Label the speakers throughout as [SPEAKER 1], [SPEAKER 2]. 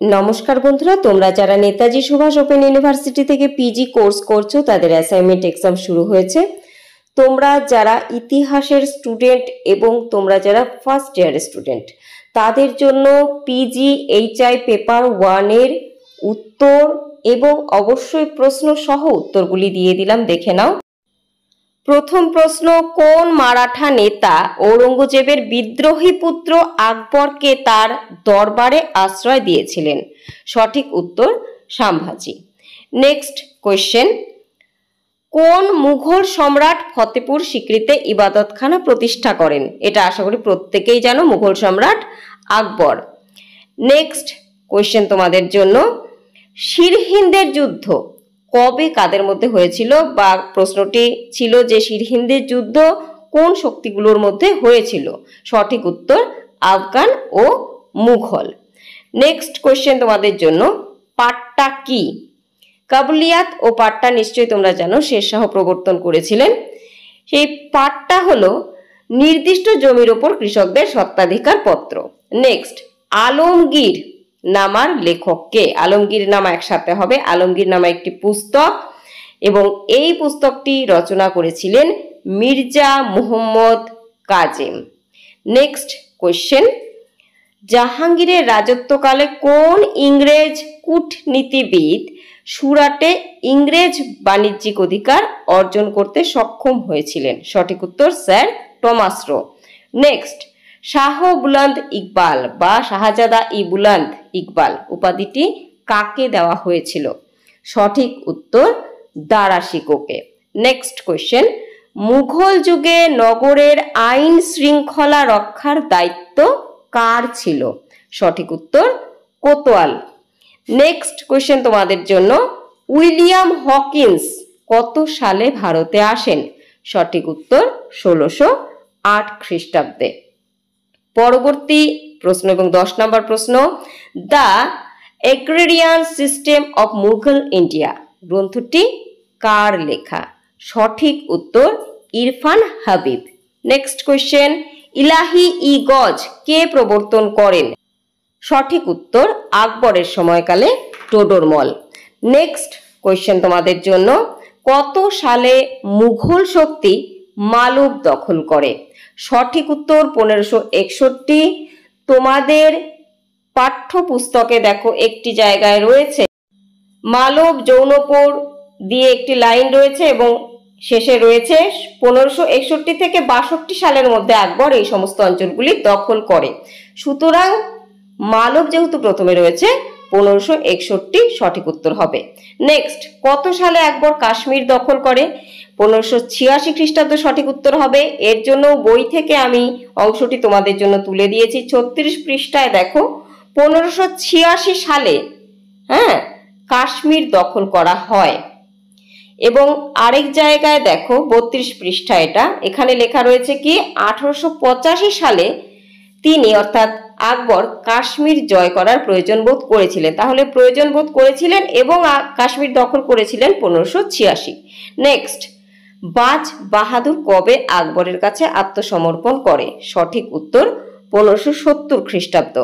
[SPEAKER 1] নমস্কার বন্ধুরা, তোমরা যারা নেতাজি সুভাষ ওপেন ইউনিভার্সিটি থেকে পিজি কোর্স করছো তাদের অ্যাসাইনমেন্ট এক্সাম শুরু হয়েছে। তোমরা যারা ইতিহাসের স্টুডেন্ট এবং তোমরা যারা ফার্স্ট ইয়ারের স্টুডেন্ট তাদের জন্য পিজি এইচআই পেপার 1-এর উত্তর এবং অবশ্যই প্রশ্ন সহ উত্তরগুলি দিয়ে দিলাম, দেখে নাও। প্রথম প্রশ্ন, কোন মারাঠা নেতা ঔরঙ্গজেবের বিদ্রোহী পুত্র আকবরকে তার দরবারে আশ্রয় দিয়েছিলেন? সঠিক উত্তর সাম্ভাজি। নেক্সট কোয়েশ্চেন, কোন মুঘল সম্রাট ফতেপুর সিক্রিতে ইবাদতখানা প্রতিষ্ঠা করেন? এটা আশা করি প্রত্যেকেই জানো, মুঘল সম্রাট আকবর। নেক্সট কোয়েশ্চেন তোমাদের জন্য, সিরহিন্দের যুদ্ধ কবে কাদের মধ্যে হয়েছিল? বা প্রশ্নটি ছিল যে সিরহিন্দের যুদ্ধ কোন শক্তিগুলোর মধ্যে হয়েছিল? সঠিক উত্তর আফগান ও মুঘল। নেক্সট কোয়েশ্চেন তোমাদের জন্য, পাট্টা কি? কাবুলিয়াত ও পাট্টা নিশ্চয়ই তোমরা জানো, শেরশাহ প্রবর্তন করেছিলেন। সেই পাট্টা হলো নির্দিষ্ট জমির ওপর কৃষকদের স্বত্বাধিকার পত্র। নেক্সট, আলমগীর নামার লেখক কে? আলমগীর নামা একসাথে হবে। আলমগীর নামা একটি পুস্তক এবং এই পুস্তকটি রচনা করেছিলেন মির্জা মুহম্মদ কাজেম। নেক্সট কোয়েশ্চেন, জাহাঙ্গীরের রাজত্বকালে কোন ইংরেজ কূটনীতিবিদ সুরাটে ইংরেজ বাণিজ্যিক অধিকার অর্জন করতে সক্ষম হয়েছিলেন? সঠিক উত্তর স্যার টমাস র। নেক্সট, শাহ বুলন্দ ইকবাল বা শাহজাদা ই বুলন্দ ইকবাল উপাধিটি কাকে দেওয়া হয়েছিল? সঠিক উত্তর দারা শিকোকে। নেক্সট কোয়েশ্চেন, মুঘল যুগে নগরের আইন শৃঙ্খলা রক্ষার দায়িত্ব কার ছিল? সঠিক উত্তর কোতোয়াল। নেক্সট কোয়েশ্চেন তোমাদের জন্য, উইলিয়াম হকিন্স কত সালে ভারতে আসেন? সঠিক উত্তর 1608 খ্রিস্টাব্দে। পরবর্তী প্রশ্ন এবং 10 নম্বর প্রশ্ন, the agrarian system of Mughal India গ্রন্থটি কার লেখা? সঠিক উত্তর ইরফান হাবিব। নেক্সট কোয়েশ্চেন, ইলাহি ই গজ কে প্রবর্তন করেন? সঠিক উত্তর আকবরের সময়কালে টোডরমল। নেক্সট কোয়েশ্চেন তোমাদের জন্য, কত সালে মুঘল শক্তি মালব দখল করে? সঠিক উত্তর 1561। তোমাদের পাঠ্যপুস্তকে দেখো একটি জায়গায় রয়েছে মালব জৌনপুর দিয়ে একটি লাইন রয়েছে এবং শেষে রয়েছে 1561 থেকে 62 সালের মধ্যে আকবর এই সমস্ত অঞ্চলগুলি দখল করে। সুতরাং মালব যেহেতু প্রথমে রয়েছে 1561 সঠিক উত্তর হবে। নেক্সট, কত সালে আকবর কাশ্মীর দখল করে? 1586 খ্রিস্টাব্দ সঠিক উত্তর হবে। এর জন্য বই থেকে আমি অংশটি তোমাদের জন্য তুলে দিয়েছি। 36 পৃষ্ঠায় দেখো 1586 সালে কাশ্মীর দখল করা হয়। এবং আরেক জায়গায় দেখো 32 পৃষ্ঠা, এখানে লেখা রয়েছে কি 1885 সালে তিনি অর্থাৎ আকবর কাশ্মীর জয় করার প্রয়োজন বোধ করেছিলেন। তাহলে প্রয়োজন বোধ করেছিলেন এবং কাশ্মীর দখল করেছিলেন 1586। নেক্সট, বাজ বাহাদুর কবে আকবরের কাছে আত্মসমর্পণ করে? সঠিক উত্তর 1570 খ্রিস্টাব্দ।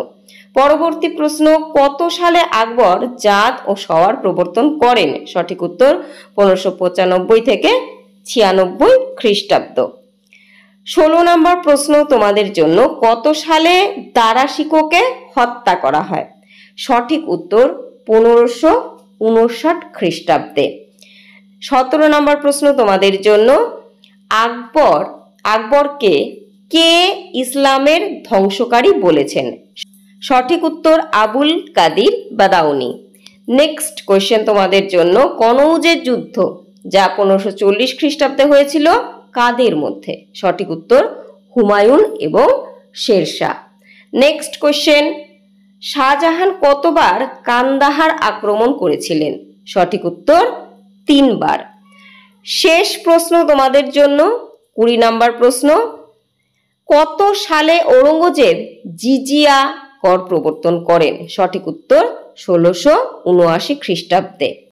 [SPEAKER 1] পরবর্তী প্রশ্ন, কত সালে আকবর জাত ও সওয়ার প্রবর্তন করেন? সঠিক উত্তর 1595 থেকে 96 খ্রিস্টাব্দ। 16 নম্বর প্রশ্ন তোমাদের জন্য, কত সালে দারা শিকোকে হত্যা করা হয়? সঠিক উত্তর 1559 খ্রিস্টাব্দে। 17 নম্বর প্রশ্ন তোমাদের জন্য, আকবরকে কে ইসলামের ধ্বংসকারী বলেছেন? সঠিক উত্তর আবুল কাদির বাদাউনি। নেক্সট কোয়েশ্চেন তোমাদের জন্য, কনৌজের যুদ্ধ যা 1540 খ্রিস্টাব্দে হয়েছিল কাদের মধ্যে? সঠিক উত্তর হুমায়ুন এবং শেরশাহ। নেক্সট কোয়েশ্চেন, শাহজাহান কতবার কান্দাহার আক্রমণ করেছিলেন? সঠিক উত্তর 3 বার। শেষ প্রশ্ন তোমাদের জন্য 20 নম্বর প্রশ্ন, কত সালে ঔরঙ্গজেব জিজিয়া কর প্রবর্তন করেন? সঠিক উত্তর 1679 খ্রিস্টাব্দে।